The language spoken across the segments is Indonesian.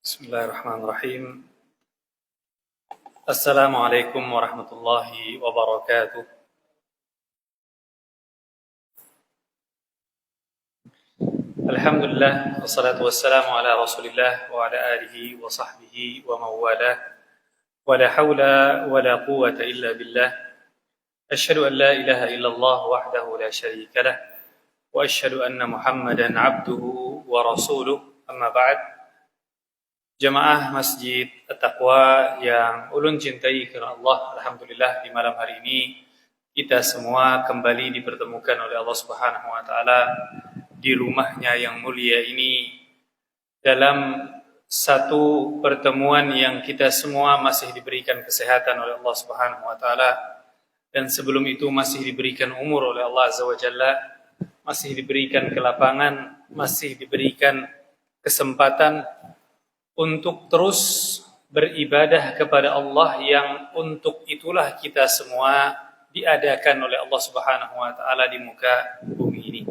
Bismillahirrahmanirrahim. Assalamualaikum warahmatullahi wabarakatuh. Alhamdulillah, wassalatu wassalamu ala Rasulillah wa ala alihi wa sahbihi wa mawalah. Wa la hawla wa la quwwata illa billah. Asyhadu an la ilaha illallah wahdahu la syarika lah wa asyhadu anna Muhammadan abduhu wa rasuluh. Amma ba'd. Jamaah Masjid At-Taqwa yang ulun cintai karena Allah, alhamdulillah di malam hari ini kita semua kembali dipertemukan oleh Allah Subhanahu wa taala di rumahnya yang mulia ini dalam satu pertemuan yang kita semua masih diberikan kesehatan oleh Allah Subhanahu wa taala, dan sebelum itu masih diberikan umur oleh Allah Azza wa Jalla, masih diberikan kelapangan, masih diberikan kesempatan untuk terus beribadah kepada Allah, yang untuk itulah kita semua diadakan oleh Allah Subhanahu wa taala di muka bumi ini.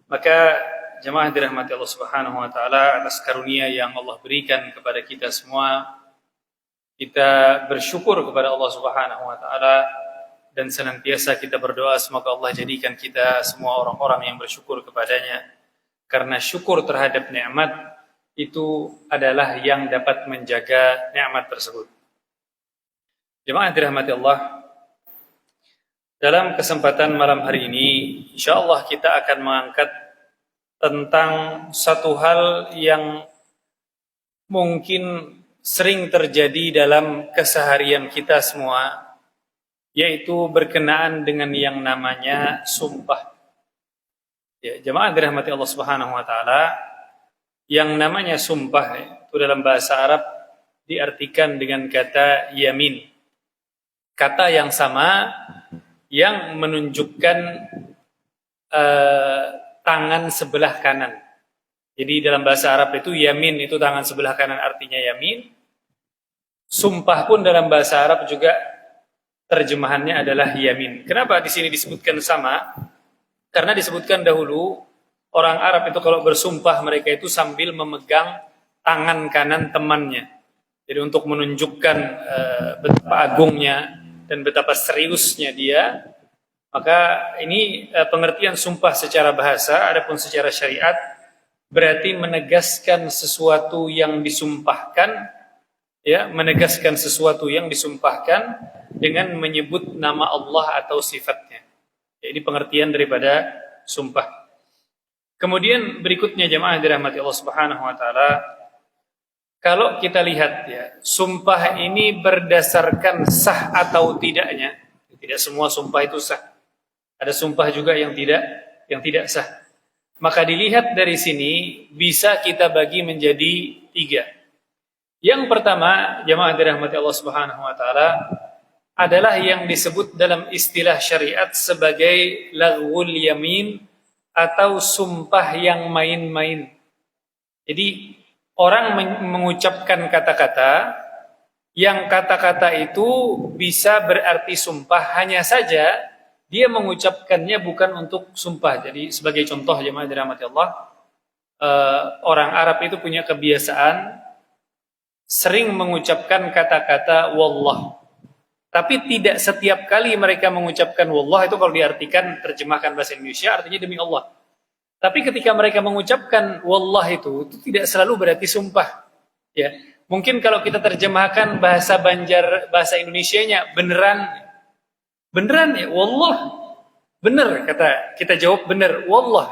Maka jemaah dirahmati Allah Subhanahu wa taala, atas karunia yang Allah berikan kepada kita semua, kita bersyukur kepada Allah Subhanahu wa taala dan senantiasa kita berdoa semoga Allah jadikan kita semua orang-orang yang bersyukur kepadanya, karena syukur terhadap nikmat itu adalah yang dapat menjaga nikmat tersebut. Jemaah dirahmati Allah, dalam kesempatan malam hari ini insyaallah kita akan mengangkat tentang satu hal yang mungkin sering terjadi dalam keseharian kita semua, yaitu berkenaan dengan yang namanya sumpah. Ya, jemaah dirahmati Allah Subhanahu wa taala, yang namanya sumpah itu dalam bahasa Arab diartikan dengan kata yamin. Kata yang sama yang menunjukkan tangan sebelah kanan. Jadi dalam bahasa Arab itu yamin itu tangan sebelah kanan, artinya yamin. Sumpah pun dalam bahasa Arab juga terjemahannya adalah yamin. Kenapa di sini disebutkan sama? Karena disebutkan dahulu orang Arab itu kalau bersumpah mereka itu sambil memegang tangan kanan temannya. Jadi untuk menunjukkan betapa agungnya dan betapa seriusnya dia, maka ini pengertian sumpah secara bahasa. Adapun secara syariat berarti menegaskan sesuatu yang disumpahkan, ya, menegaskan sesuatu yang disumpahkan dengan menyebut nama Allah atau sifatnya. Jadi pengertian daripada sumpah. Kemudian berikutnya jemaah dirahmati Allah Subhanahu wa taala, kalau kita lihat ya, sumpah ini berdasarkan sah atau tidaknya. Tidak semua sumpah itu sah. Ada sumpah juga yang tidak sah. Maka dilihat dari sini bisa kita bagi menjadi 3. Yang pertama, jemaah dirahmati Allah Subhanahu wa taala, adalah yang disebut dalam istilah syariat sebagai laghul yamin atau sumpah yang main-main. Jadi orang mengucapkan kata-kata yang kata-kata itu bisa berarti sumpah, hanya saja dia mengucapkannya bukan untuk sumpah. Jadi sebagai contoh jemaah dirahmati Allah, orang Arab itu punya kebiasaan sering mengucapkan kata-kata wallah. Tapi tidak setiap kali mereka mengucapkan wallah itu kalau diartikan terjemahkan bahasa Indonesia artinya demi Allah. Tapi ketika mereka mengucapkan wallah itu tidak selalu berarti sumpah. Ya, mungkin kalau kita terjemahkan bahasa Banjar, bahasa Indonesianya beneran ya wallah. Bener kata kita jawab bener wallah.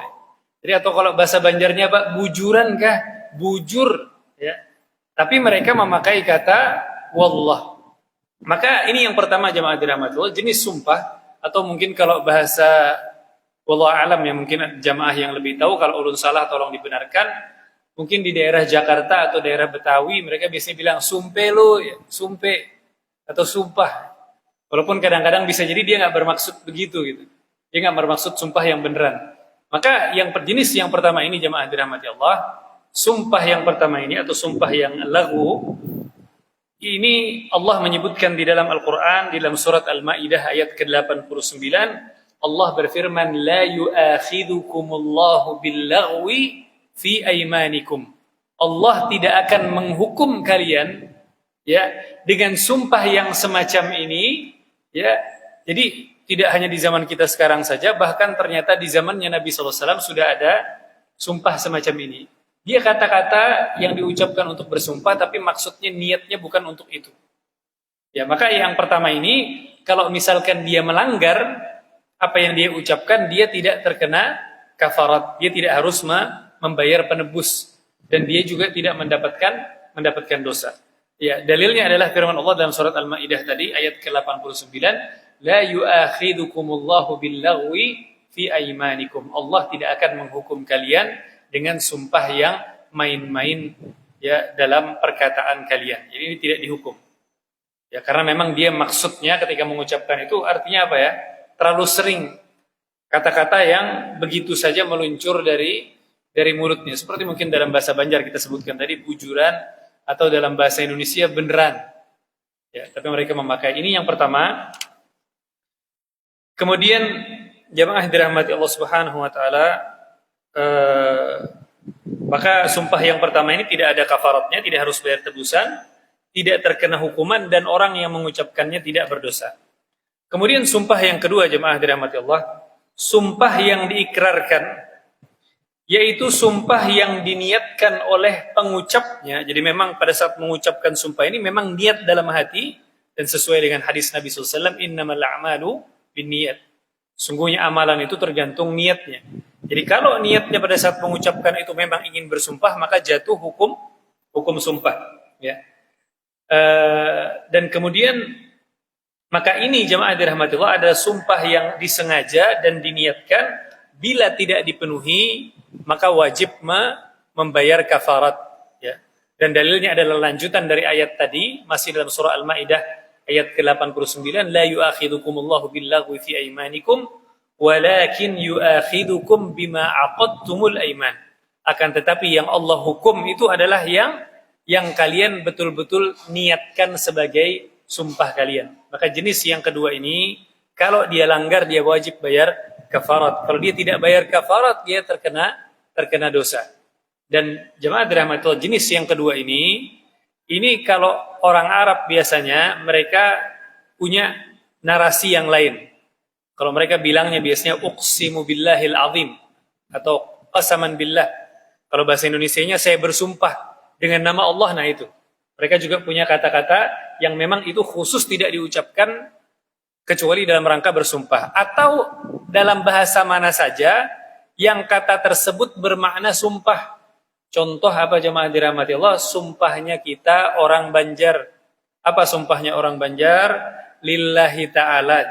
Jadi atau kalau bahasa Banjarnya Pak bujuran kah? bujur, ya. Tapi mereka memakai kata wallah. Maka ini yang pertama jamaah dirahmati Allah, jenis sumpah, atau mungkin kalau bahasa wallahu alam ya, mungkin jamaah yang lebih tahu, kalau ulun salah tolong dibenarkan. Mungkin di daerah Jakarta atau daerah Betawi mereka biasanya bilang sumpe lo, ya, sumpe atau sumpah. Walaupun kadang-kadang bisa jadi dia nggak bermaksud begitu gitu. Dia nggak bermaksud sumpah yang beneran. Maka yang jenis yang pertama ini jamaah dirahmati Allah, sumpah yang pertama ini atau sumpah yang laghu, ini Allah menyebutkan di dalam Al-Quran, di dalam surat Al-Ma'idah ayat ke-89, Allah berfirman, la yu'akhidukumullahu bil-laghwi fi aymanikum. Allah tidak akan menghukum kalian ya dengan sumpah yang semacam ini, ya. Jadi tidak hanya di zaman kita sekarang saja, bahkan ternyata di zamannya Nabi SAW sudah ada sumpah semacam ini. Dia kata-kata yang diucapkan untuk bersumpah, tapi maksudnya niatnya bukan untuk itu. Ya, maka yang pertama ini, kalau misalkan dia melanggar apa yang dia ucapkan, dia tidak terkena kafarat. Dia tidak harus membayar penebus, dan dia juga tidak mendapatkan dosa. Ya, dalilnya adalah firman Allah dalam surat Al-Maidah tadi ayat ke-89, la yu'akhidukumullahu bil-laghwi fi aymanikum. Allah tidak akan menghukum kalian dengan sumpah yang main-main ya dalam perkataan kalian. Jadi ini tidak dihukum. Ya, karena memang dia maksudnya ketika mengucapkan itu artinya apa ya? Terlalu sering kata-kata yang begitu saja meluncur dari mulutnya, seperti mungkin dalam bahasa Banjar kita sebutkan tadi bujuran, atau dalam bahasa Indonesia beneran. Ya, tapi mereka memakai ini yang pertama. Kemudian jamaah dirahmati Allah Subhanahu wa taala, maka sumpah yang pertama ini tidak ada kafaratnya, tidak harus bayar tebusan, tidak terkena hukuman, dan orang yang mengucapkannya tidak berdosa. Kemudian sumpah yang kedua jamaah dirahmati Allah, sumpah yang diikrarkan, yaitu sumpah yang diniatkan oleh pengucapnya. Jadi memang pada saat mengucapkan sumpah ini memang niat dalam hati, dan sesuai dengan hadis Nabi SAW, innamal a'malu binniyat. Sungguhnya amalan itu tergantung niatnya. Jadi kalau niatnya pada saat mengucapkan itu memang ingin bersumpah, maka jatuh hukum sumpah. Ya. Dan kemudian maka ini jamaah dirahmati Allah adalah sumpah yang disengaja dan diniatkan. Bila tidak dipenuhi, maka wajib membayar kafarat. Ya. Dan dalilnya adalah lanjutan dari ayat tadi, masih dalam surah Al-Maidah ayat ke-89, la yu'akhidukumullahu bil-laghwi fi aymanikum walakin yu'akhidukum bima aqadtumul aiman. Akan tetapi yang Allah hukum itu adalah yang kalian betul-betul niatkan sebagai sumpah kalian. Maka jenis yang kedua ini, kalau dia langgar dia wajib bayar kafarat. Kalau dia tidak bayar kafarat, dia terkena dosa. Dan jemaah dirahmati Allah, jenis yang kedua ini kalau orang Arab biasanya mereka punya narasi yang lain. Kalau mereka bilangnya biasanya uqsimu billahil azim atau qasaman billah. Kalau bahasa Indonesianya saya bersumpah dengan nama Allah, nah itu. Mereka juga punya kata-kata yang memang itu khusus tidak diucapkan kecuali dalam rangka bersumpah, atau dalam bahasa mana saja yang kata tersebut bermakna sumpah. Contoh apa jemaah dirahmati Allah? Sumpahnya kita orang Banjar. Apa sumpahnya orang Banjar? Lillahi ta'ala.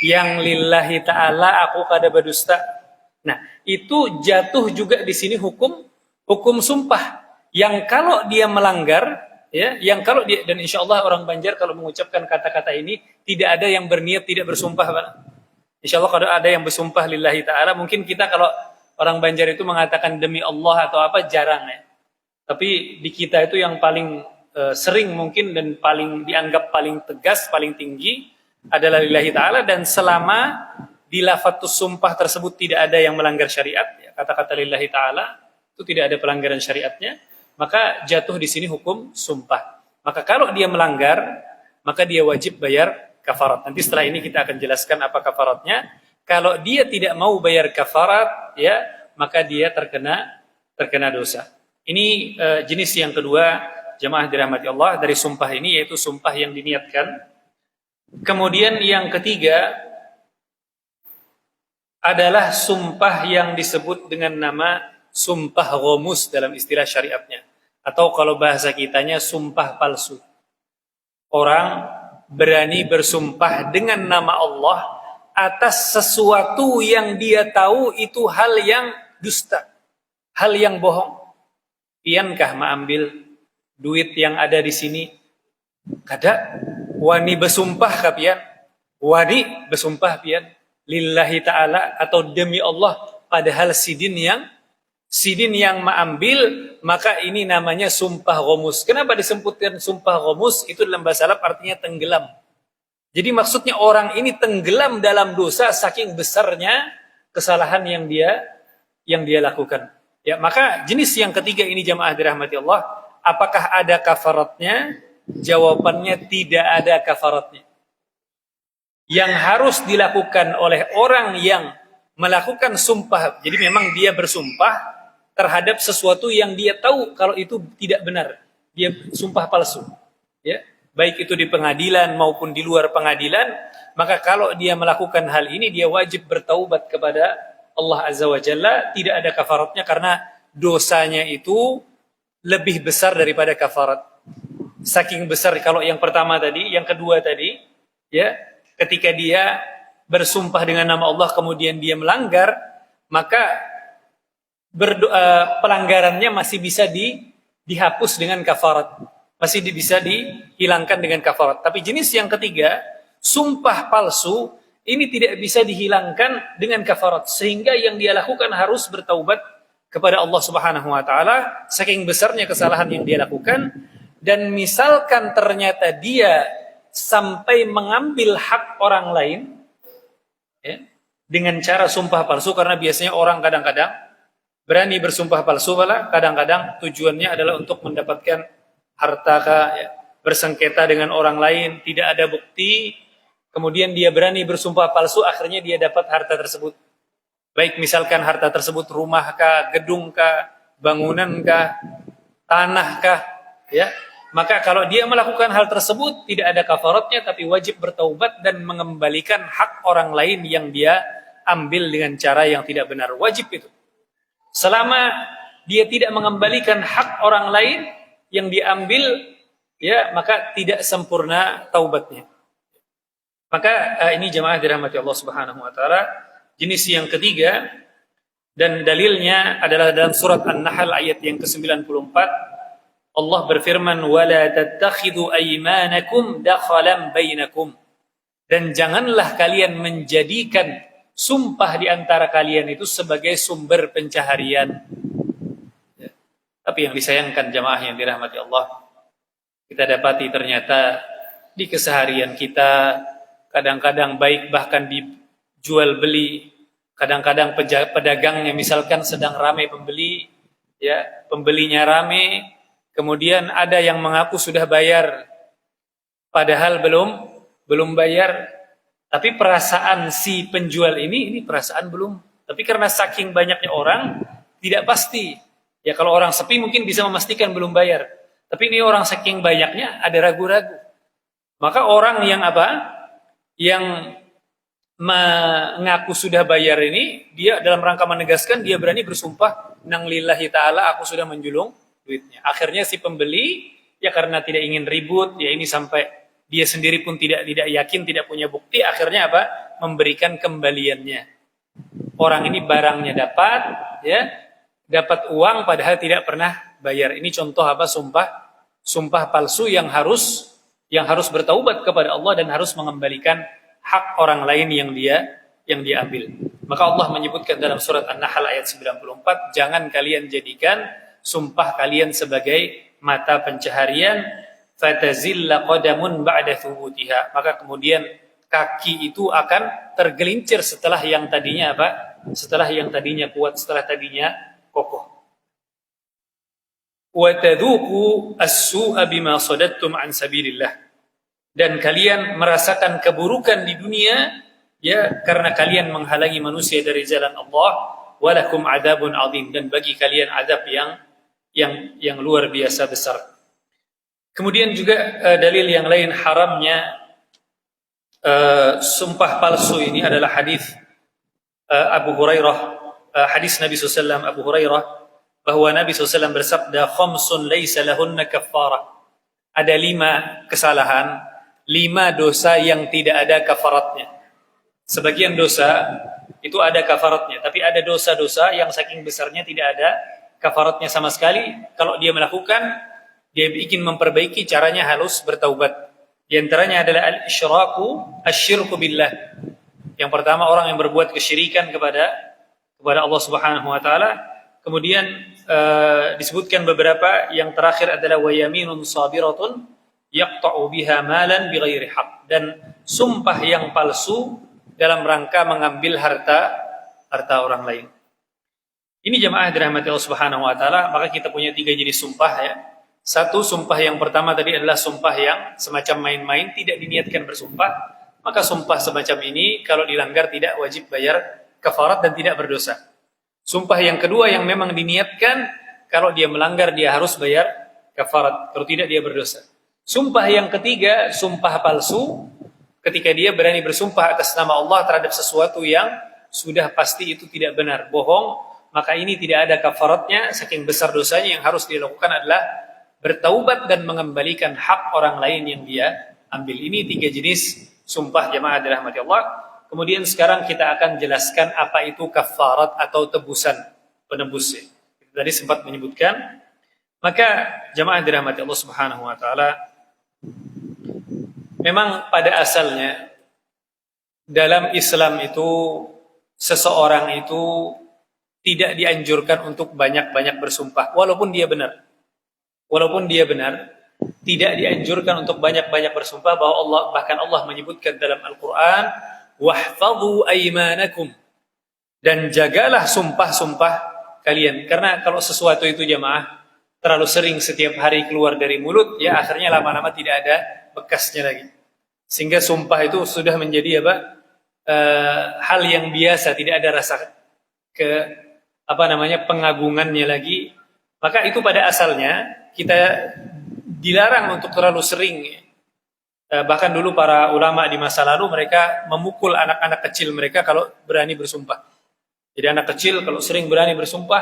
Yang lillahi ta'ala aku kada berdusta. Nah, itu jatuh juga di sini hukum sumpah. Yang kalau dia melanggar, ya, yang kalau dia, dan insya Allah orang Banjar kalau mengucapkan kata-kata ini tidak ada yang berniat tidak bersumpah, Pak. Insya Allah kalau ada yang bersumpah lillahi ta'ala, mungkin kita kalau orang Banjar itu mengatakan demi Allah atau apa jarang ya. Tapi di kita itu yang paling sering mungkin dan paling dianggap paling tegas, paling tinggi adalah lillahi ta'ala, dan selama di lafadz sumpah tersebut tidak ada yang melanggar syariat, ya, kata-kata lillahi ta'ala itu tidak ada pelanggaran syariatnya, maka jatuh di sini hukum sumpah. Maka kalau dia melanggar, maka dia wajib bayar kafarat. Nanti setelah ini kita akan jelaskan apa kafaratnya. Kalau dia tidak mau bayar kafarat, ya, maka dia terkena dosa. Ini jenis yang kedua, jemaah dirahmati Allah, dari sumpah ini, yaitu sumpah yang diniatkan. Kemudian yang ketiga adalah sumpah yang disebut dengan nama sumpah ghamus dalam istilah syariatnya. Atau kalau bahasa kitanya sumpah palsu. Orang berani bersumpah dengan nama Allah atas sesuatu yang dia tahu itu hal yang dusta, hal yang bohong. Piankah mengambil duit yang ada di sini? Kada wani bersumpah ka pian? Wani bersumpah pian lillahi ta'ala atau demi Allah, padahal sidin yang mengambil, maka ini namanya sumpah ghamus. Kenapa disebutkan sumpah ghamus? Itu dalam bahasa Arab artinya tenggelam. Jadi maksudnya orang ini tenggelam dalam dosa saking besarnya kesalahan yang dia lakukan. Ya, maka jenis yang ketiga ini jamaah dirahmati Allah, apakah ada kafaratnya? Jawabannya tidak ada kafaratnya. Yang harus dilakukan oleh orang yang melakukan sumpah, jadi memang dia bersumpah terhadap sesuatu yang dia tahu kalau itu tidak benar, dia sumpah palsu, ya, baik itu di pengadilan maupun di luar pengadilan, maka kalau dia melakukan hal ini dia wajib bertaubat kepada Allah Azza wa Jalla, tidak ada kafaratnya karena dosanya itu lebih besar daripada kafarat. Saking besar kalau yang pertama tadi, yang kedua tadi, ya, ketika dia bersumpah dengan nama Allah kemudian dia melanggar, maka pelanggarannya masih bisa dihapus dengan kafarat, masih bisa dihilangkan dengan kafarat. Tapi jenis yang ketiga, sumpah palsu, ini tidak bisa dihilangkan dengan kafarat, sehingga yang dia lakukan harus bertaubat kepada Allah Subhanahu wa taala saking besarnya kesalahan yang dia lakukan. Dan misalkan ternyata dia sampai mengambil hak orang lain, ya, dengan cara sumpah palsu, karena biasanya orang kadang-kadang berani bersumpah palsu, kadang-kadang tujuannya adalah untuk mendapatkan harta, ya, bersengketa dengan orang lain, tidak ada bukti, kemudian dia berani bersumpah palsu, akhirnya dia dapat harta tersebut. Baik misalkan harta tersebut rumah kah, gedung kah, bangunan kah, tanah kah, ya. Maka kalau dia melakukan hal tersebut tidak ada kafaratnya, tapi wajib bertaubat dan mengembalikan hak orang lain yang dia ambil dengan cara yang tidak benar. Wajib itu. Selama dia tidak mengembalikan hak orang lain yang diambil, ya, maka tidak sempurna taubatnya. Maka ini jemaah dirahmati Allah Subhanahu wa taala, jenis yang ketiga, dan dalilnya adalah dalam surat An-Nahl ayat yang ke-94. Allah berfirman, "Wala tattakhidhu aymanakum dakhalan bainakum." Dan janganlah kalian menjadikan sumpah di antara kalian itu sebagai sumber pencaharian. Ya. Tapi yang disayangkan jamaah yang dirahmati Allah, kita dapati ternyata di keseharian kita kadang-kadang baik bahkan dijual beli, kadang-kadang pedagangnya misalkan sedang ramai pembeli, ya, pembelinya ramai, kemudian ada yang mengaku sudah bayar padahal belum bayar. Tapi perasaan si penjual ini perasaan belum. Tapi karena saking banyaknya orang, tidak pasti. Ya kalau orang sepi mungkin bisa memastikan belum bayar. Tapi ini orang saking banyaknya ada ragu-ragu. Maka orang yang yang mengaku sudah bayar ini, dia dalam rangka menegaskan, dia berani bersumpah, nang lillahi ta'ala aku sudah menjulung duitnya. Akhirnya si pembeli, ya karena tidak ingin ribut, ya ini sampai dia sendiri pun tidak yakin, tidak punya bukti, akhirnya memberikan kembaliannya. Orang ini barangnya dapat, ya, dapat uang padahal tidak pernah bayar. Ini contoh sumpah palsu yang harus bertaubat kepada Allah dan harus mengembalikan hak orang lain yang dia ambil. Maka Allah menyebutkan dalam surat An-Nahl ayat 94, jangan kalian jadikan sumpah kalian sebagai mata pencaharian, fatazilla qadamun ba'da thubutiha, maka kemudian kaki itu akan tergelincir setelah yang tadinya setelah yang tadinya kuat, setelah tadinya kokoh. Wa tadhuqu as-su'a bima sadattum an sabilillah, dan kalian merasakan keburukan di dunia, ya, karena kalian menghalangi manusia dari jalan Allah. Walakum adzabun adzim, dan bagi kalian azab yang luar biasa besar. Kemudian juga dalil yang lain haramnya sumpah palsu ini adalah hadis Abu Hurairah, hadis Nabi SAW. Abu Hurairah bahwa Nabi SAW bersabda, khamsun laisa lahunna kaffarah. Ada 5 kesalahan, 5 dosa yang tidak ada kafaratnya. Sebagian dosa itu ada kafaratnya, tapi ada dosa-dosa yang saking besarnya tidak ada kafaratnya sama sekali. Kalau dia melakukan, dia ingin memperbaiki, caranya halus bertaubat. Di antaranya adalah asyirku billah. Yang pertama, orang yang berbuat kesyirikan kepada Allah Subhanahu wa taala. Kemudian disebutkan beberapa, yang terakhir adalah wa yaminun sabiratun yaqta'u biha malan bighairi haqq, dan sumpah yang palsu dalam rangka mengambil harta orang lain. Ini jemaah dirahmati Allah Subhanahu wa taala, maka kita punya 3 jenis sumpah ya. Satu, sumpah yang pertama tadi adalah sumpah yang semacam main-main, tidak diniatkan bersumpah. Maka sumpah semacam ini kalau dilanggar tidak wajib bayar kafarat dan tidak berdosa. Sumpah yang kedua yang memang diniatkan, kalau dia melanggar dia harus bayar kafarat, kalau tidak dia berdosa. Sumpah yang ketiga, sumpah palsu, ketika dia berani bersumpah atas nama Allah terhadap sesuatu yang sudah pasti itu tidak benar, bohong, maka ini tidak ada kafaratnya. Saking besar dosanya, yang harus dilakukan adalah bertaubat dan mengembalikan hak orang lain yang dia ambil. Ini 3 jenis sumpah jemaah dirahmati Allah. Kemudian sekarang kita akan jelaskan apa itu kafarat atau tebusan, penebus. Tadi sempat menyebutkan. Maka jemaah dirahmati Allah Subhanahu wa taala, memang pada asalnya dalam Islam itu seseorang itu tidak dianjurkan untuk banyak-banyak bersumpah walaupun dia benar. Walaupun dia benar, tidak dianjurkan untuk banyak-banyak bersumpah. Bahkan Allah menyebutkan dalam Al-Quran, wahfadhu aymanakum, dan jagalah sumpah-sumpah kalian. Karena kalau sesuatu itu jemaah terlalu sering setiap hari keluar dari mulut, ya akhirnya lama-lama tidak ada bekasnya lagi. Sehingga sumpah itu sudah menjadi hal yang biasa, tidak ada rasa pengagungannya lagi. Maka itu pada asalnya kita dilarang untuk terlalu sering. Bahkan dulu para ulama di masa lalu mereka memukul anak-anak kecil mereka kalau berani bersumpah. Jadi anak kecil kalau sering berani bersumpah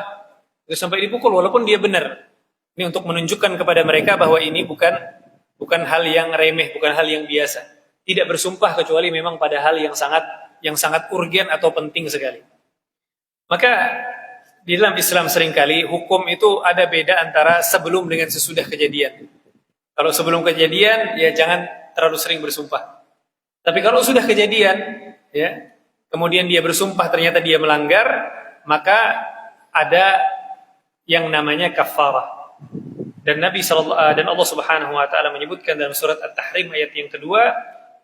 itu sampai dipukul walaupun dia benar. Ini untuk menunjukkan kepada mereka bahwa ini bukan hal yang remeh, bukan hal yang biasa. Tidak bersumpah kecuali memang pada hal yang sangat urgen atau penting sekali. Maka di dalam Islam seringkali hukum itu ada beda antara sebelum dengan sesudah kejadian. Kalau sebelum kejadian, ya jangan terlalu sering bersumpah. Tapi kalau sudah kejadian, ya, kemudian dia bersumpah ternyata dia melanggar, maka ada yang namanya kafarah. Dan Allah Subhanahu wa taala menyebutkan dalam surat At-Tahrim ayat yang kedua,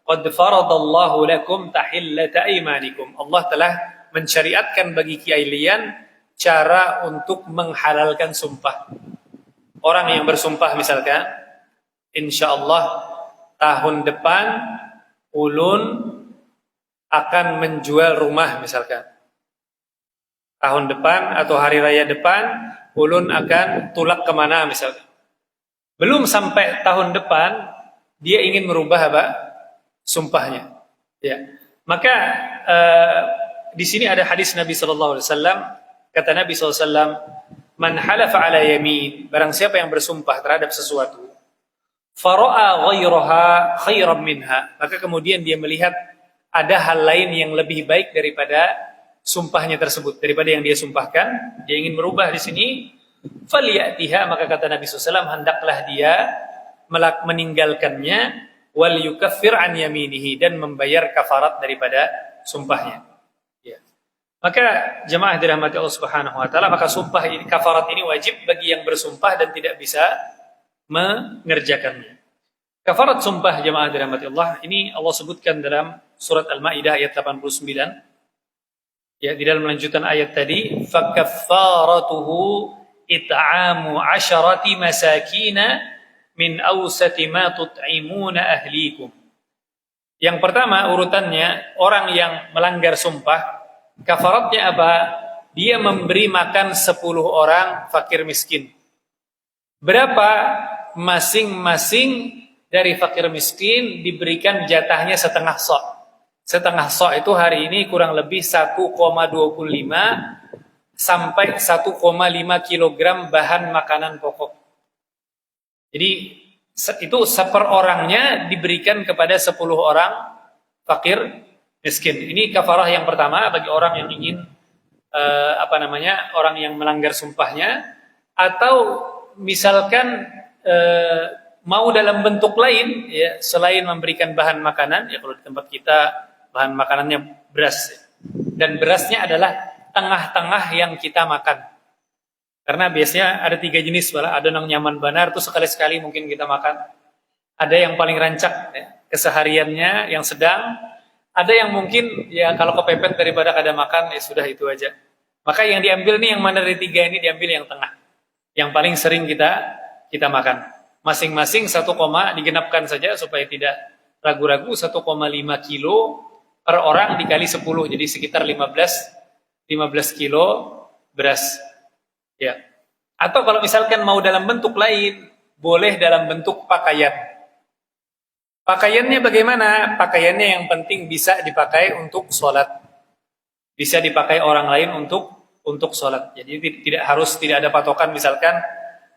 qad faradallahu lakum tahillata aymanikum. Allah telah mensyariatkan bagi kalian cara untuk menghalalkan sumpah. Orang yang bersumpah misalkan, insyaallah tahun depan ulun akan menjual rumah misalkan. Tahun depan atau hari raya depan ulun akan tulak kemana misalkan. Belum sampai tahun depan dia ingin merubah sumpahnya. Ya. Maka di sini ada hadis Nabi sallallahu alaihi wasallam. Kata Nabi SAW, man halafa ala yamin, barang siapa yang bersumpah terhadap sesuatu, fara'a ghairaha khairan minha, maka kemudian dia melihat ada hal lain yang lebih baik daripada sumpahnya tersebut, daripada yang dia sumpahkan, dia ingin merubah di sini, falyatiha, maka kata Nabi SAW, hendaklah dia meninggalkannya, wal yukaffir an yaminihi, dan membayar kafarat daripada sumpahnya. Maka jemaah dirahmati Allah Subhanahu wa taala, maka sumpah ini, kafarat ini wajib bagi yang bersumpah dan tidak bisa mengerjakannya. Kafarat sumpah jemaah dirahmati Allah ini Allah sebutkan dalam surat Al-Maidah ayat 89. Ya, di dalam lanjutan ayat tadi, fakaffaratuhu it'amu 'asharati masakina min awsati ma tut'imuna ahlikum. Yang pertama urutannya, orang yang melanggar sumpah, kafaratnya apa? Dia memberi makan 10 orang fakir miskin. Berapa? Masing-masing dari fakir miskin diberikan jatahnya setengah sok. Setengah sok itu hari ini kurang lebih 1,25 sampai 1,5 kilogram bahan makanan pokok. Jadi itu seperorangnya diberikan kepada 10 orang fakir miskin. Ini kafarah yang pertama bagi orang yang ingin orang yang melanggar sumpahnya, atau misalkan mau dalam bentuk lain ya, selain memberikan bahan makanan ya, kalau di tempat kita bahan makanannya beras dan berasnya adalah tengah-tengah yang kita makan. Karena biasanya ada 3 jenis, ada yang nyaman banar tuh sekali-sekali mungkin kita makan. Ada yang paling rancak ya, kesehariannya yang sedang, ada yang mungkin ya kalau kepepet daripada kada makan ya sudah itu aja. Maka yang diambil nih yang mana dari 3 ini, diambil yang tengah. Yang paling sering kita makan. Masing-masing 1, digenapkan saja supaya tidak ragu-ragu, 1,5 kilo per orang dikali 10, jadi sekitar 15 kilo beras. Ya. Atau kalau misalkan mau dalam bentuk lain, boleh dalam bentuk pakaian. Pakaiannya bagaimana? Pakaiannya yang penting bisa dipakai untuk sholat. Bisa dipakai orang lain untuk sholat. Jadi tidak ada patokan, misalkan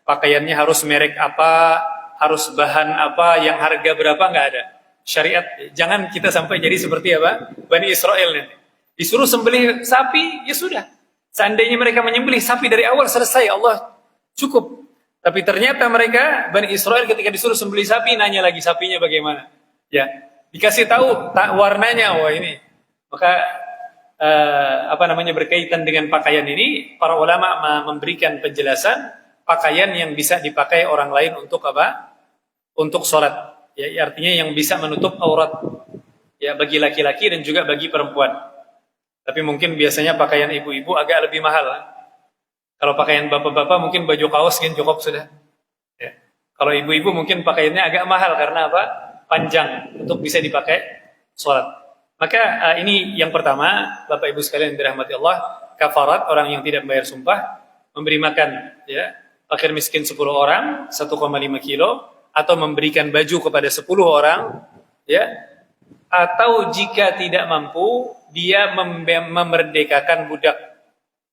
pakaiannya harus merek apa, harus bahan apa, yang harga berapa, nggak ada. Syariat, jangan kita sampai jadi seperti apa? Bani Israel nanti. Disuruh sembelih sapi, ya sudah. Seandainya mereka menyembelih sapi dari awal selesai, Allah cukup. Tapi ternyata mereka, Bani Israel ketika disuruh sembelih sapi, nanya lagi sapinya bagaimana. Ya, dikasih tahu warnanya, wah ini. Maka berkaitan dengan pakaian ini, para ulama memberikan penjelasan pakaian yang bisa dipakai orang lain untuk apa? Untuk sholat. Ya, artinya yang bisa menutup aurat. Ya, bagi laki-laki dan juga bagi perempuan. Tapi mungkin biasanya pakaian ibu-ibu agak lebih mahal. Kalau pakaian bapak-bapak mungkin baju kaos kan cukup sudah. Ya. Kalau ibu-ibu mungkin pakaiannya agak mahal karena apa? Panjang untuk bisa dipakai sholat. Maka ini yang pertama, Bapak Ibu sekalian yang dirahmati Allah, kafarat orang yang tidak membayar sumpah, memberi makan ya, fakir miskin 10 orang, 1,5 kilo, atau memberikan baju kepada 10 orang, ya, atau jika tidak mampu, dia memerdekakan budak.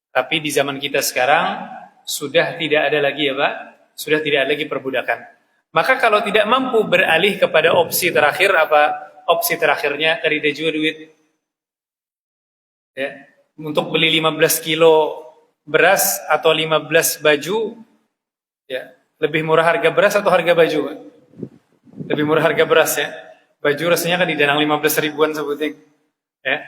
Tapi di zaman kita sekarang sudah tidak ada lagi apa? Sudah tidak ada lagi perbudakan. Maka kalau tidak mampu beralih kepada opsi terakhir apa? Opsi terakhirnya tadi dia juga duit. Ya, untuk beli 15 kilo beras atau 15 baju, ya, lebih murah harga beras atau harga baju? Lebih murah harga beras ya. Baju rasanya kan di Danang 15 ribuan sebuting. Ya.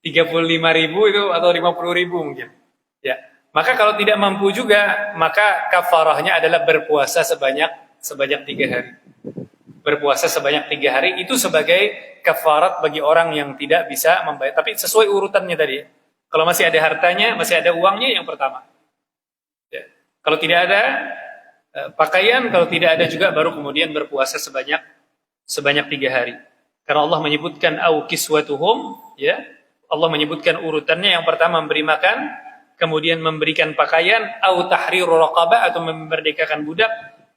35 ribu itu atau 50 ribu mungkin. Ya. Maka kalau tidak mampu juga, maka kafarahnya adalah berpuasa sebanyak 3 hari. Berpuasa sebanyak 3 hari itu sebagai kafarat bagi orang yang tidak bisa membayar. Tapi sesuai urutannya tadi. Kalau masih ada hartanya, masih ada uangnya, yang pertama. Ya. Kalau tidak ada pakaian, kalau tidak ada juga baru kemudian berpuasa sebanyak 3 hari. Karena Allah menyebutkan au kiswatuhum, ya. Allah menyebutkan urutannya, yang pertama memberi makan, kemudian memberikan pakaian, au tahriru raqabah atau memerdekakan budak.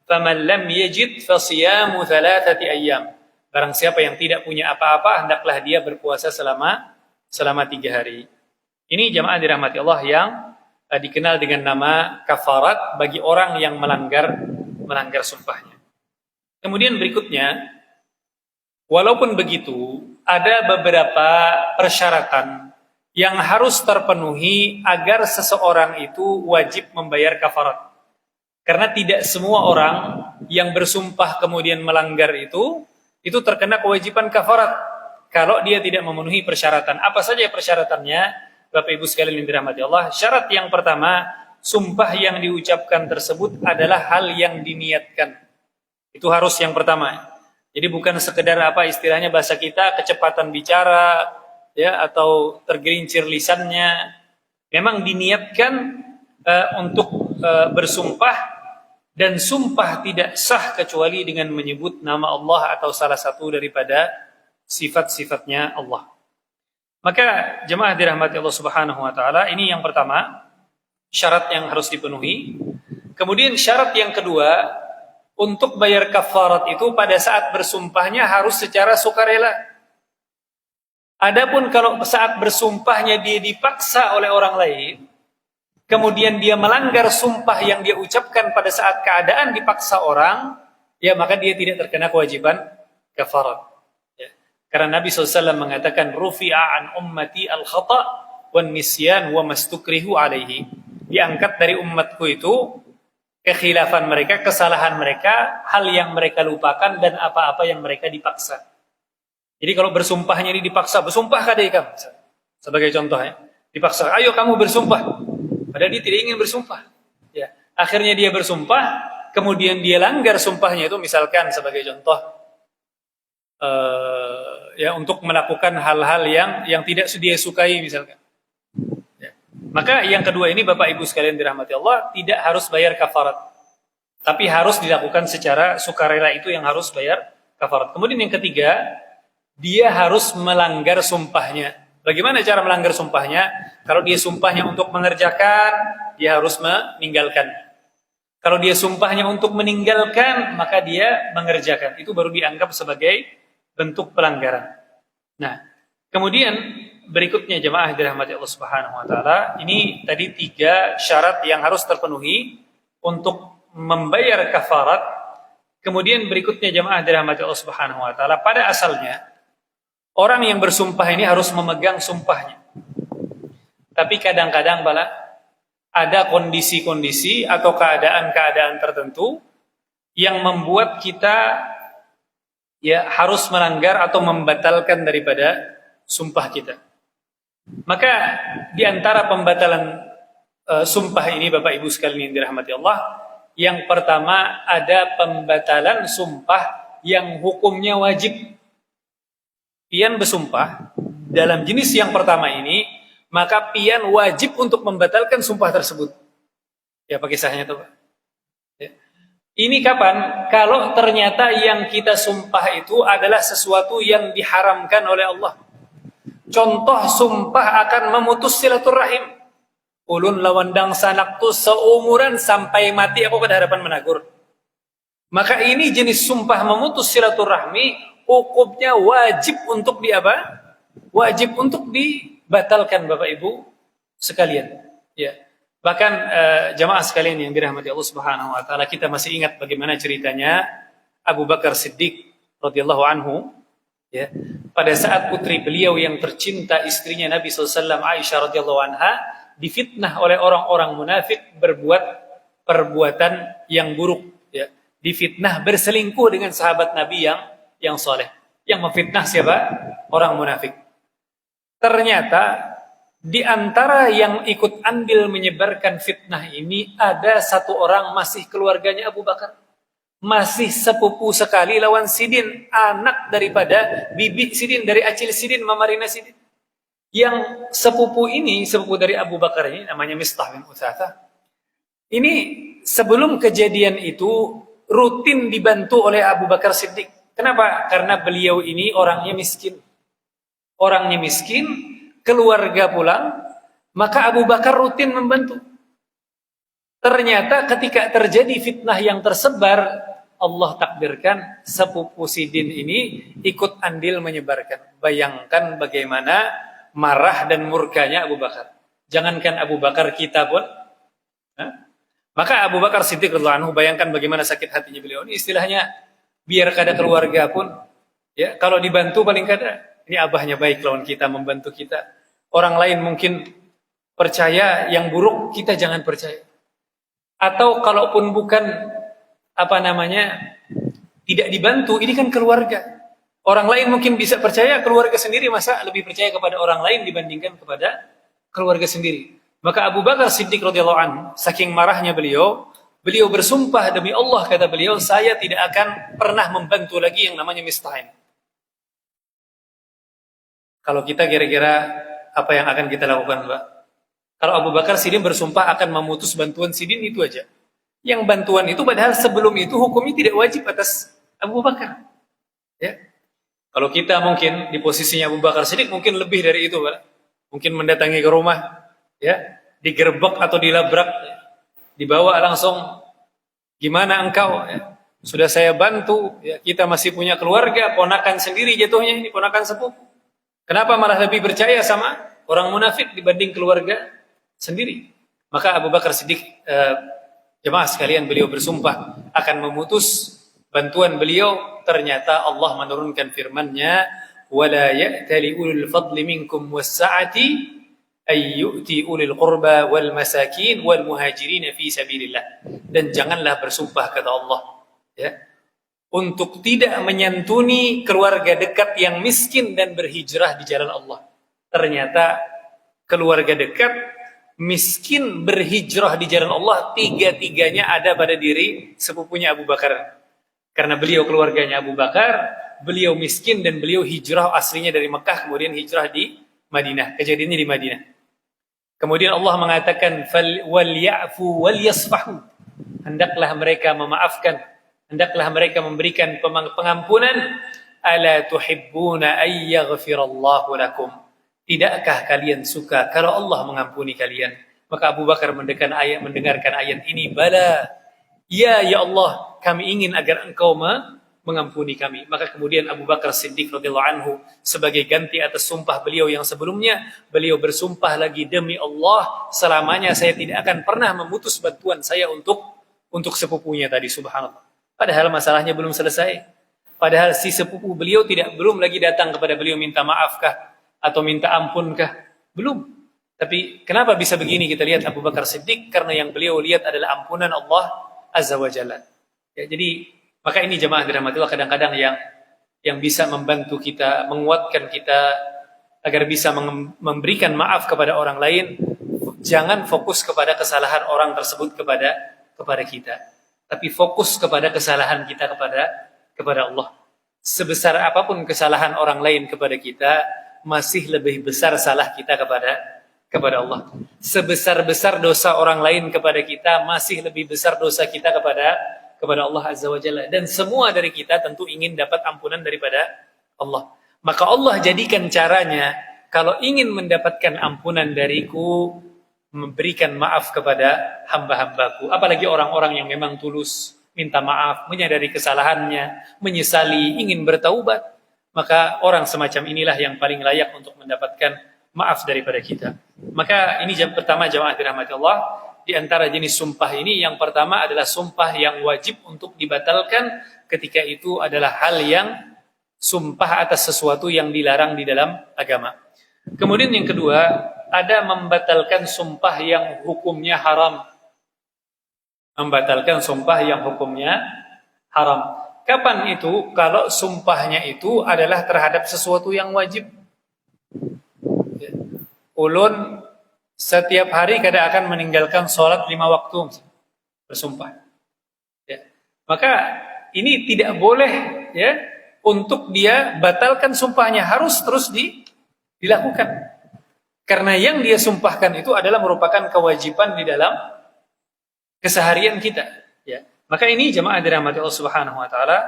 Faman lam yajid fasiyamu 3 ayyam. Barang siapa yang tidak punya apa-apa, hendaklah dia berpuasa selama 3 hari. Ini jamaah dirahmati Allah yang dikenal dengan nama kafarat bagi orang yang melanggar sumpahnya. Kemudian berikutnya, walaupun begitu, ada beberapa persyaratan yang harus terpenuhi agar seseorang itu wajib membayar kafarat. Karena tidak semua orang yang bersumpah kemudian melanggar itu terkena kewajiban kafarat kalau dia tidak memenuhi persyaratan. Apa saja persyaratannya, Bapak Ibu sekalian yang dirahmati Allah? Syarat yang pertama, sumpah yang diucapkan tersebut adalah hal yang diniatkan. Itu harus yang pertama. Jadi bukan sekedar apa istilahnya bahasa kita, kecepatan bicara ya, atau tergelincir lisannya. Memang diniatkan untuk bersumpah, dan sumpah tidak sah kecuali dengan menyebut nama Allah atau salah satu daripada sifat-sifatnya Allah. Maka jemaah dirahmati Allah Subhanahu wa taala, ini yang pertama, syarat yang harus dipenuhi. Kemudian syarat yang kedua, untuk bayar kafarat itu pada saat bersumpahnya harus secara sukarela. Adapun kalau saat bersumpahnya dia dipaksa oleh orang lain, kemudian dia melanggar sumpah yang dia ucapkan pada saat keadaan dipaksa orang, ya maka dia tidak terkena kewajiban kafarat. Ya. Karena Nabi SAW mengatakan, rufi'a an ummati al-khata' wan nisyan wa mastukrihu alaihi. Diangkat dari umatku itu kekhilafan mereka, kesalahan mereka, hal yang mereka lupakan dan apa-apa yang mereka dipaksa. Jadi kalau bersumpahnya ini dipaksa, bersumpah kadai kamu. Sebagai contoh ya, dipaksa, ayo kamu bersumpah. Padahal dia tidak ingin bersumpah. Ya, akhirnya dia bersumpah, kemudian dia langgar sumpahnya itu, misalkan sebagai contoh, ya untuk melakukan hal-hal yang tidak dia sukai misalkan. Maka yang kedua ini Bapak Ibu sekalian dirahmati Allah, tidak harus bayar kafarat. Tapi harus dilakukan secara sukarela, itu yang harus bayar kafarat. Kemudian yang ketiga, dia harus melanggar sumpahnya. Bagaimana cara melanggar sumpahnya? Kalau dia sumpahnya untuk mengerjakan, dia harus meninggalkan. Kalau dia sumpahnya untuk meninggalkan, maka dia mengerjakan. Itu baru dianggap sebagai bentuk pelanggaran. Nah, kemudian berikutnya jemaah dirahmati Allah Subhanahu wa taala, ini tadi 3 syarat yang harus terpenuhi untuk membayar kafarat. Kemudian berikutnya jemaah dirahmati Allah Subhanahu wa taala, pada asalnya orang yang bersumpah ini harus memegang sumpahnya. Tapi kadang-kadang ada kondisi-kondisi atau keadaan-keadaan tertentu yang membuat kita ya harus melanggar atau membatalkan daripada sumpah kita. Maka di antara pembatalan sumpah ini Bapak Ibu sekalian yang dirahmati Allah, yang pertama ada pembatalan sumpah yang hukumnya wajib. Pian bersumpah dalam jenis yang pertama ini, maka pian wajib untuk membatalkan sumpah tersebut. Ya pakai sahnya tuh Pak. Ya. Ini kapan? Kalau ternyata yang kita sumpah itu adalah sesuatu yang diharamkan oleh Allah. Contoh sumpah akan memutus silaturahim. Ulun lawandang sanak tu seumuran sampai mati aku pada hadapan menagur. Maka ini jenis sumpah memutus silaturahmi, hukumnya wajib untuk wajib untuk dibatalkan Bapak Ibu sekalian. Ya. Bahkan jamaah sekalian yang dirahmati Allah Subhanahu wa taala, kita masih ingat bagaimana ceritanya Abu Bakar Siddiq radhiyallahu anhu. Ya, pada saat putri beliau yang tercinta, istrinya Nabi SAW, Aisyah radhiyallahu anha, difitnah oleh orang-orang munafik berbuat perbuatan yang buruk. Ya, difitnah berselingkuh dengan sahabat Nabi yang soleh. Yang memfitnah siapa? Orang munafik. Ternyata di antara yang ikut andil menyebarkan fitnah ini ada satu orang masih keluarganya Abu Bakar. Masih sepupu sekali lawan Sidin, anak daripada bibi Sidin, dari Acil Sidin, Mamarina Sidin. Yang sepupu ini, sepupu dari Abu Bakar ini, namanya Mistah bin Utsatha. Ini sebelum kejadian itu rutin dibantu oleh Abu Bakar Siddiq. Kenapa? Karena beliau ini orangnya miskin. Orangnya miskin, keluarga pulang, maka Abu Bakar rutin membantu. Ternyata ketika terjadi fitnah yang tersebar, Allah takdirkan sepupu Sidin ini ikut andil menyebarkan. Bayangkan bagaimana marah dan murkanya Abu Bakar. Jangankan Abu Bakar, kita pun. Maka Abu Bakar Siddiq radhiyallahu anhu, bayangkan bagaimana sakit hatinya beliau. Ini istilahnya, biar kada keluarga pun, ya kalau dibantu paling kada, ini abahnya baik lawan kita, membantu kita. Orang lain mungkin percaya yang buruk, kita jangan percaya. Atau kalaupun bukan tidak dibantu, ini kan keluarga. Orang lain mungkin bisa percaya, keluarga sendiri masa lebih percaya kepada orang lain dibandingkan kepada keluarga sendiri. Maka Abu Bakar Siddiq radhiyallahu anhu, saking marahnya beliau bersumpah demi Allah, kata beliau, saya tidak akan pernah membantu lagi yang namanya Mistah. Kalau kita kira-kira apa yang akan kita lakukan, Pak? Kalau Abu Bakar Siddiq bersumpah akan memutus bantuan Sidin, itu aja. Yang bantuan itu padahal sebelum itu hukumnya tidak wajib atas Abu Bakar. Ya. Kalau kita mungkin di posisinya Abu Bakar Siddiq mungkin lebih dari itu, Pak. Mungkin mendatangi ke rumah, ya, digerebek atau dilabrak, dibawa langsung, gimana engkau? Ya. Sudah saya bantu, ya, kita masih punya keluarga, ponakan sendiri jatuhnya ini, ponakan sepupu. Kenapa malah lebih percaya sama orang munafik dibanding keluarga sendiri? Maka Abu Bakar Siddiq, jemaah sekalian, beliau bersumpah akan memutus bantuan beliau. Ternyata Allah menurunkan firman-Nya, wala ya'tali ulul fadli minkum was-sa'ati ay yu'ti ulil qurba wal masakin wal muhajirin fi sabilillah. Dan janganlah bersumpah, kata Allah, ya, untuk tidak menyantuni keluarga dekat yang miskin dan berhijrah di jalan Allah. Ternyata keluarga dekat, miskin, berhijrah di jalan Allah, tiga-tiganya ada pada diri sepupunya Abu Bakar. Karena beliau keluarganya Abu Bakar, beliau miskin, dan beliau hijrah aslinya dari Mekah, kemudian hijrah di Madinah. Kejadiannya di Madinah. Kemudian Allah mengatakan, wal ya'fu wal yasfahu. Hendaklah mereka memaafkan, hendaklah mereka memberikan pengampunan. Ala tuhibbuna ay yaghfirallahu lakum. Tidakkah kalian suka kalau Allah mengampuni kalian? Maka Abu Bakar mendengarkan ayat ini, bala, ya Allah, kami ingin agar engkau mengampuni kami. Maka kemudian Abu Bakar Siddiq radhiyallahu anhu, sebagai ganti atas sumpah beliau yang sebelumnya, beliau bersumpah lagi, demi Allah, selamanya saya tidak akan pernah memutus bantuan saya untuk sepupunya tadi. Subhanallah. Padahal masalahnya belum selesai. Padahal si sepupu beliau belum lagi datang kepada beliau minta maafkah atau minta ampunkah? Belum. Tapi kenapa bisa begini kita lihat Abu Bakar Siddiq? Karena yang beliau lihat adalah ampunan Allah Azza wa Jalla. Ya, jadi maka ini jemaah dirahmati Allah, kadang-kadang yang bisa membantu kita, menguatkan kita agar bisa memberikan maaf kepada orang lain. Jangan fokus kepada kesalahan orang tersebut kepada kita, tapi fokus kepada kesalahan kita kepada Allah. Sebesar apapun kesalahan orang lain kepada kita, masih lebih besar salah kita kepada Allah. Sebesar-besar dosa orang lain kepada kita, masih lebih besar dosa kita kepada Allah Azza wa Jalla. Dan semua dari kita tentu ingin dapat ampunan daripada Allah. Maka Allah jadikan caranya, kalau ingin mendapatkan ampunan dariku, memberikan maaf kepada hamba-hambaku. Apalagi orang-orang yang memang tulus minta maaf, menyadari kesalahannya, menyesali, ingin bertaubat. Maka orang semacam inilah yang paling layak untuk mendapatkan maaf daripada kita. Maka ini pertama, jamaah dirahmati Allah, di antara jenis sumpah ini, yang pertama adalah sumpah yang wajib untuk dibatalkan ketika itu adalah hal yang sumpah atas sesuatu yang dilarang di dalam agama. Kemudian yang kedua, ada membatalkan sumpah yang hukumnya haram. Membatalkan sumpah yang hukumnya haram. Kapan itu? Kalau sumpahnya itu adalah terhadap sesuatu yang wajib. Ulun setiap hari kadang akan meninggalkan sholat 5 waktu, bersumpah. Ya. Maka ini tidak boleh, ya, untuk dia batalkan sumpahnya, harus terus dilakukan. Karena yang dia sumpahkan itu adalah merupakan kewajiban di dalam keseharian kita. Ya. Maka ini jemaah dirahmati Allah Subhanahu wa taala.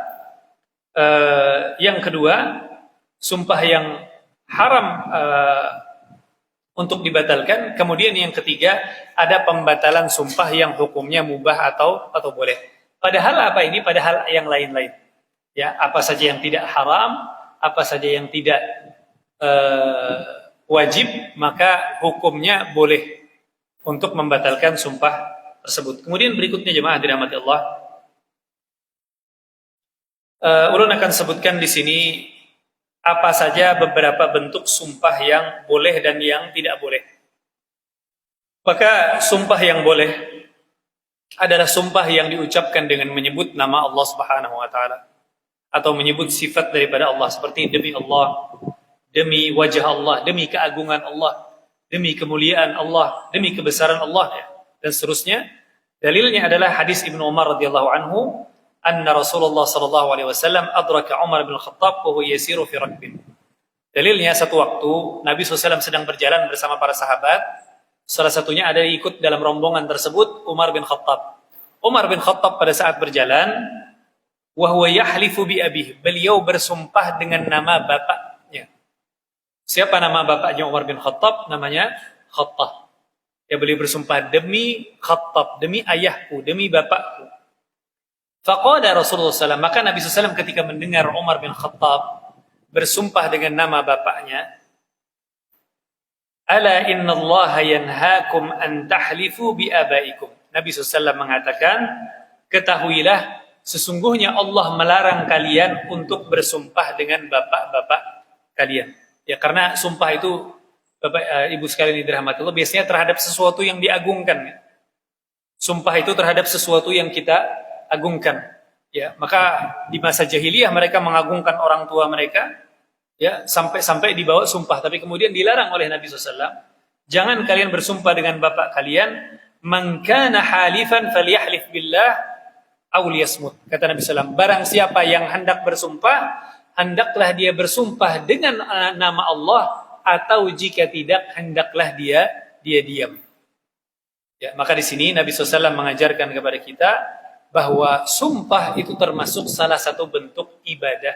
Yang kedua, sumpah yang haram untuk dibatalkan. Kemudian yang ketiga, ada pembatalan sumpah yang hukumnya mubah atau boleh. Padahal apa ini? Padahal yang lain-lain. Ya, apa saja yang tidak haram, apa saja yang tidak wajib, maka hukumnya boleh untuk membatalkan sumpah tersebut. Kemudian berikutnya jemaah dirahmati Allah, ulun akan sebutkan di sini apa saja beberapa bentuk sumpah yang boleh dan yang tidak boleh. Maka sumpah yang boleh adalah sumpah yang diucapkan dengan menyebut nama Allah Subhanahu wa taala atau menyebut sifat daripada Allah, seperti demi Allah, demi wajah Allah, demi keagungan Allah, demi kemuliaan Allah, demi kebesaran Allah, ya, dan seterusnya. Dalilnya adalah hadis Ibnu Umar radhiyallahu anhu, anna Rasulullah sallallahu alaihi wasallam adraka Umar bin Khattab wa huwa yasiru fi rakbin. Dalilnya, satu waktu Nabi SAW sedang berjalan bersama para sahabat. Salah satunya ada ikut dalam rombongan tersebut Umar bin Khattab. Umar bin Khattab pada saat berjalan, wa huwa yahlifu bi abihi, beliau bersumpah dengan nama bapaknya. Siapa nama bapaknya Umar bin Khattab? Namanya Khattab. Ya, beliau bersumpah demi Khattab, demi ayahku, demi bapakku. Faqala Rasulullah SAW, maka Nabi SAW ketika mendengar Umar bin Khattab bersumpah dengan nama bapaknya, Ala innallaha yanhaakum an tahlifu bi abaikum. Nabi SAW mengatakan, ketahuilah sesungguhnya Allah melarang kalian untuk bersumpah dengan bapak-bapak kalian. Ya, karena sumpah itu Bapak Ibu sekalian dirahmati Allah biasanya terhadap sesuatu yang diagungkan. Sumpah itu terhadap sesuatu yang kita agungkan. Ya, maka di masa jahiliyah mereka mengagungkan orang tua mereka, ya, sampai dibawa sumpah. Tapi kemudian dilarang oleh Nabi SAW. Jangan kalian bersumpah dengan bapak kalian. Man kana halifan falyahlif billah aw liyasmut. Kata Nabi SAW, barang siapa yang hendak bersumpah, hendaklah dia bersumpah dengan nama Allah, atau jika tidak, hendaklah dia diam. Ya, maka di sini Nabi SAW mengajarkan kepada kita bahwa sumpah itu termasuk salah satu bentuk ibadah.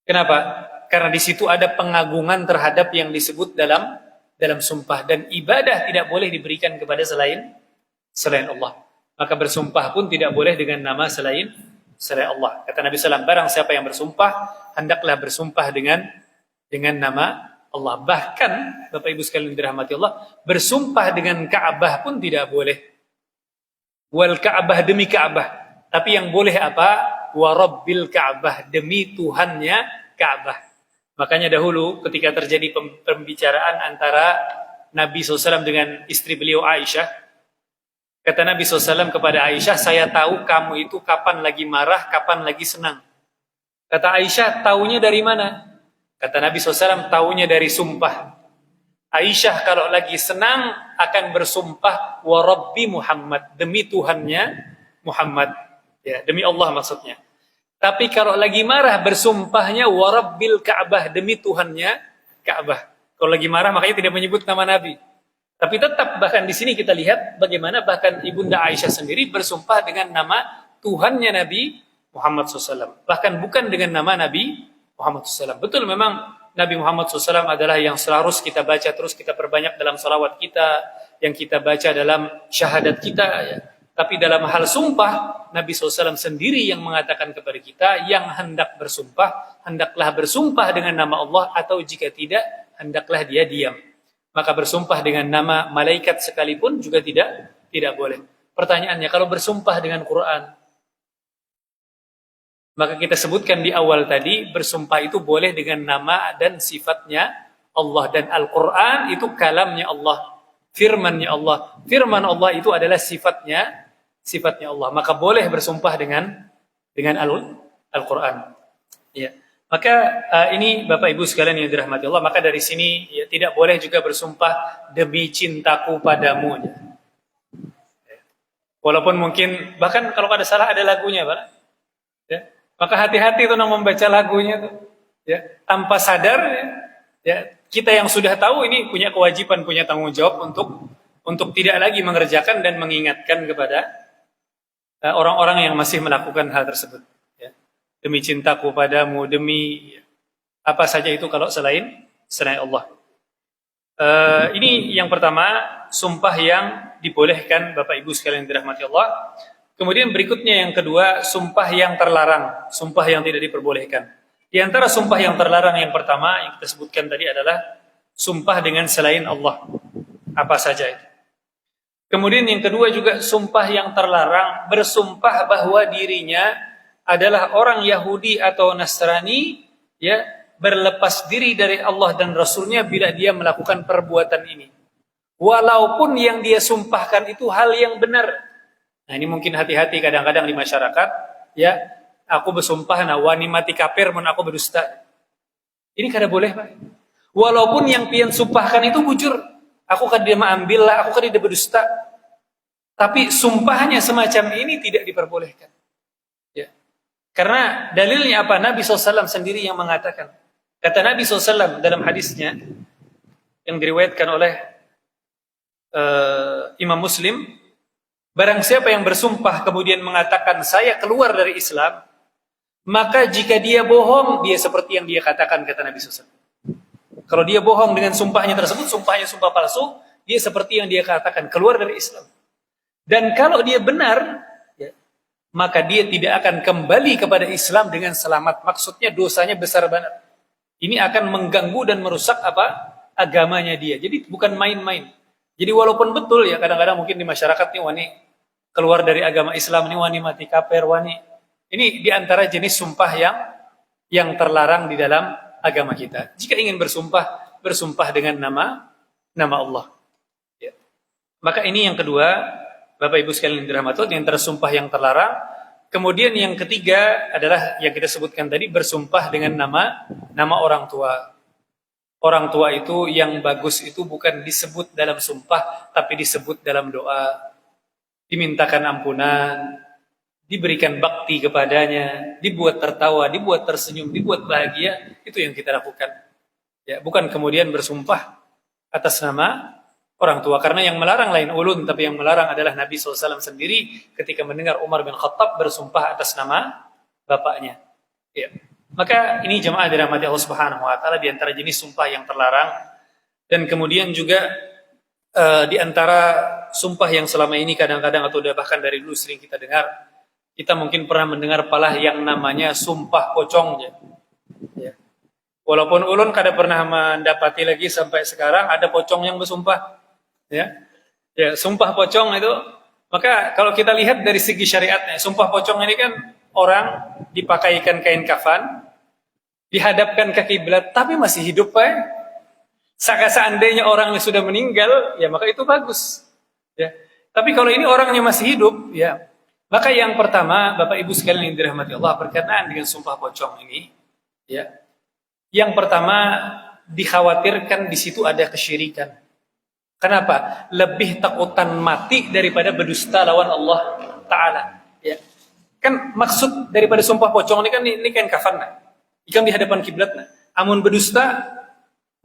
Kenapa? Karena di situ ada pengagungan terhadap yang disebut dalam sumpah, dan ibadah tidak boleh diberikan kepada selain Allah. Maka bersumpah pun tidak boleh dengan nama selain Allah. Kata Nabi SAW, barang siapa yang bersumpah, hendaklah bersumpah dengan nama Allah. Bahkan Bapak Ibu sekalian dirahmati Allah, bersumpah dengan Ka'bah pun tidak boleh. Wal Ka'bah, demi Ka'bah. Tapi yang boleh apa? Wa Rabbil Ka'bah, demi Tuhannya Ka'bah. Makanya dahulu ketika terjadi pembicaraan antara Nabi SAW dengan istri beliau Aisyah, kata Nabi SAW kepada Aisyah, saya tahu kamu itu kapan lagi marah, kapan lagi senang. Kata Aisyah, taunya dari mana? Kata Nabi SAW, taunya dari sumpah. Aisyah kalau lagi senang akan bersumpah wa Rabbi Muhammad, demi Tuhannya Muhammad, ya, demi Allah maksudnya. Tapi kalau lagi marah bersumpahnya wa Rabbil Ka'bah, demi Tuhannya Ka'bah. Kalau lagi marah makanya tidak menyebut nama Nabi. Tapi tetap bahkan di sini kita lihat bagaimana bahkan Ibunda Aisyah sendiri bersumpah dengan nama Tuhannya Nabi Muhammad SAW. Bahkan bukan dengan nama Nabi Muhammad SAW. Betul, memang Nabi Muhammad SAW adalah yang seharus kita baca, terus kita perbanyak dalam salawat kita, yang kita baca dalam syahadat kita. Ya. Tapi dalam hal sumpah, Nabi SAW sendiri yang mengatakan kepada kita, yang hendak bersumpah, hendaklah bersumpah dengan nama Allah, atau jika tidak, hendaklah dia diam. Maka bersumpah dengan nama malaikat sekalipun juga tidak boleh. Pertanyaannya, kalau bersumpah dengan Quran, maka kita sebutkan di awal tadi, bersumpah itu boleh dengan nama dan sifatnya Allah. Dan Al-Quran itu kalamnya Allah, firmannya Allah. Firman Allah itu adalah sifatnya Allah. Maka boleh bersumpah dengan Al-Quran. Ya. Maka ini Bapak Ibu sekalian yang dirahmati Allah. Maka dari sini ya, tidak boleh juga bersumpah demi cintaku padamu. Ya. Walaupun mungkin, bahkan kalau ada salah ada lagunya, Pak. Ya. Maka hati-hati tuh membaca lagunya tuh, ya, tanpa sadar, ya, kita yang sudah tahu ini punya kewajiban, punya tanggung jawab untuk tidak lagi mengerjakan dan mengingatkan kepada orang-orang yang masih melakukan hal tersebut. Ya. Demi cintaku padamu, demi apa saja itu kalau selain Allah. Ini yang pertama, sumpah yang dibolehkan Bapak Ibu sekalian dirahmati Allah. Kemudian berikutnya yang kedua, sumpah yang terlarang, sumpah yang tidak diperbolehkan. Di antara sumpah yang terlarang yang pertama yang kita sebutkan tadi adalah sumpah dengan selain Allah, apa saja itu. Kemudian yang kedua juga sumpah yang terlarang, bersumpah bahwa dirinya adalah orang Yahudi atau Nasrani, ya, berlepas diri dari Allah dan Rasulnya bila dia melakukan perbuatan ini. Walaupun yang dia sumpahkan itu hal yang benar. Nah, ini mungkin hati-hati kadang-kadang di masyarakat, ya, aku bersumpah wani mati kafir mun aku berdusta. Ini kada boleh, Pak. Walaupun yang pian sumpahkan itu bujur, aku kada ambil lah, aku kada berdusta. Tapi sumpahnya semacam ini tidak diperbolehkan. Ya. Karena dalilnya apa? Nabi SAW sendiri yang mengatakan. Kata Nabi SAW dalam hadisnya yang diriwayatkan oleh Imam Muslim, barang siapa yang bersumpah kemudian mengatakan saya keluar dari Islam, maka jika dia bohong, dia seperti yang dia katakan, kata Nabi SAW. Kalau dia bohong dengan sumpahnya tersebut, sumpahnya sumpah palsu, dia seperti yang dia katakan, keluar dari Islam. Dan kalau dia benar, ya, maka dia tidak akan kembali kepada Islam dengan selamat. Maksudnya dosanya besar banget. Ini akan mengganggu dan merusak apa? agamanya dia. Jadi bukan main-main. Jadi walaupun betul ya kadang-kadang mungkin di masyarakat nih wani keluar dari agama Islam nih wani mati kafir wani. Ini diantara jenis sumpah yang terlarang di dalam agama kita. Jika ingin bersumpah, bersumpah dengan nama Allah. Ya. Maka ini yang kedua, Bapak Ibu sekalian yang dirahmati, yang tersumpah yang terlarang. Kemudian yang ketiga adalah yang kita sebutkan tadi, bersumpah dengan nama orang tua. Orang tua itu yang bagus itu bukan disebut dalam sumpah, tapi disebut dalam doa. Dimintakan ampunan, diberikan bakti kepadanya, dibuat tertawa, dibuat tersenyum, dibuat bahagia, itu yang kita lakukan. Ya, bukan kemudian bersumpah atas nama orang tua. Karena yang melarang lain ulun, tapi yang melarang adalah Nabi SAW sendiri ketika mendengar Umar bin Khattab bersumpah atas nama bapaknya. Ya. Maka ini jemaah dirahmati Allah Subhanahu wa taala di antara jenis sumpah yang terlarang. Dan kemudian juga di antara sumpah yang selama ini kadang-kadang atau bahkan dari dulu sering kita dengar, kita mungkin pernah mendengar palah yang namanya sumpah pocong ya. Walaupun ulun kada pernah mendapati lagi sampai sekarang ada pocong yang bersumpah ya. Ya, sumpah pocong itu, maka kalau kita lihat dari segi syariatnya, sumpah pocong ini kan orang dipakaikan kain kafan, dihadapkan ke kiblat, tapi masih hidup Pak. Seandainya orang yang sudah meninggal, ya maka itu bagus. Ya. Tapi kalau ini orangnya masih hidup, ya maka yang pertama, Bapak Ibu sekalian yang dirahmati Allah, berkenaan dengan sumpah pocong ini, ya. Yang pertama dikhawatirkan di situ ada kesyirikan. Kenapa? Lebih takutan mati daripada berdusta lawan Allah Ta'ala. Ya. Kan maksud daripada sumpah pocong ini kan kafan. Ikan di hadapan kiblat. Amun berdusta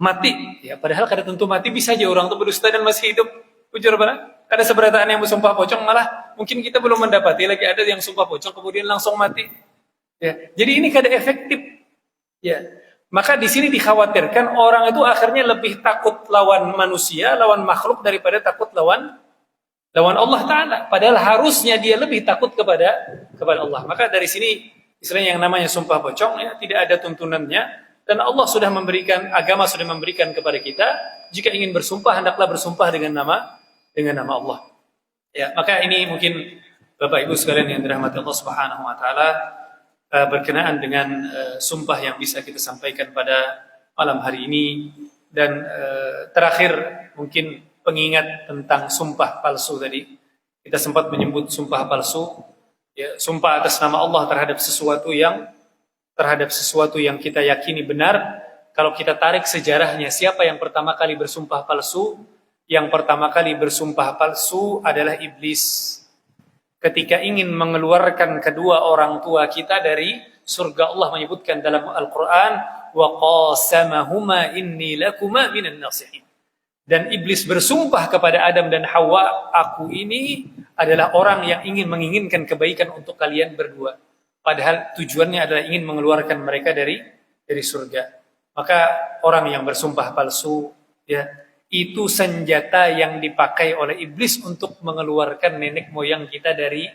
mati. Ya, padahal kada tentu mati, bisa aja orang itu berdusta dan masih hidup. Ujur mana? Ada seberataan yang bersumpah pocong, malah mungkin kita belum mendapati lagi ada yang sumpah pocong kemudian langsung mati. Ya. Jadi ini kada efektif. Ya. Maka di sini dikhawatirkan orang itu akhirnya lebih takut lawan manusia, lawan makhluk daripada takut lawan Allah Ta'ala. Padahal harusnya dia lebih takut kepada Allah. Maka dari sini istilahnya yang namanya sumpah pocong ya, tidak ada tuntunannya, dan Allah sudah memberikan, agama sudah memberikan kepada kita, jika ingin bersumpah hendaklah bersumpah dengan nama Allah. Ya, maka ini mungkin Bapak Ibu sekalian yang dirahmati Allah Subhanahu wa taala berkenaan dengan sumpah yang bisa kita sampaikan pada malam hari ini. Dan terakhir mungkin pengingat tentang sumpah palsu tadi. Kita sempat menyebut sumpah palsu, ya, sumpah atas nama Allah terhadap sesuatu yang kita yakini benar. Kalau kita tarik sejarahnya, siapa yang pertama kali bersumpah palsu? Yang pertama kali bersumpah palsu adalah iblis. Ketika ingin mengeluarkan kedua orang tua kita dari surga, Allah menyebutkan dalam Al-Quran, wa qasamahuma inni lakuma minan nasihin. Dan iblis bersumpah kepada Adam dan Hawa, aku ini adalah orang yang menginginkan kebaikan untuk kalian berdua. Padahal tujuannya adalah ingin mengeluarkan mereka dari surga. Maka orang yang bersumpah palsu, ya, itu senjata yang dipakai oleh iblis untuk mengeluarkan nenek moyang kita dari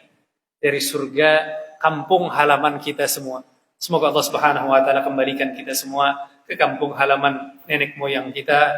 surga, kampung halaman kita semua. Semoga Allah Subhanahu wa taala kembalikan kita semua ke kampung halaman nenek moyang kita,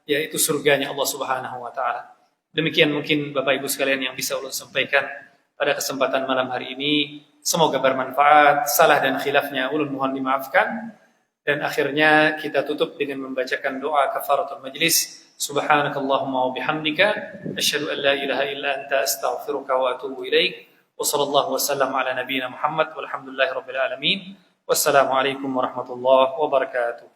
yaitu surganya Allah Subhanahu wa taala. Demikian mungkin Bapak Ibu sekalian yang bisa ulun sampaikan pada kesempatan malam hari ini. Semoga bermanfaat. Salah dan khilafnya ulun mohon dimaafkan. Dan akhirnya kita tutup dengan membacakan doa kafaratul majlis. Subhanakallahumma wa bihamdika asyhadu an la ilaha illa anta astaghfiruka wa atubu ilaik. Wa sallallahu wasallam ala nabiyyina Muhammad walhamdulillahirabbil alamin. Wassalamualaikum warahmatullahi wabarakatuh.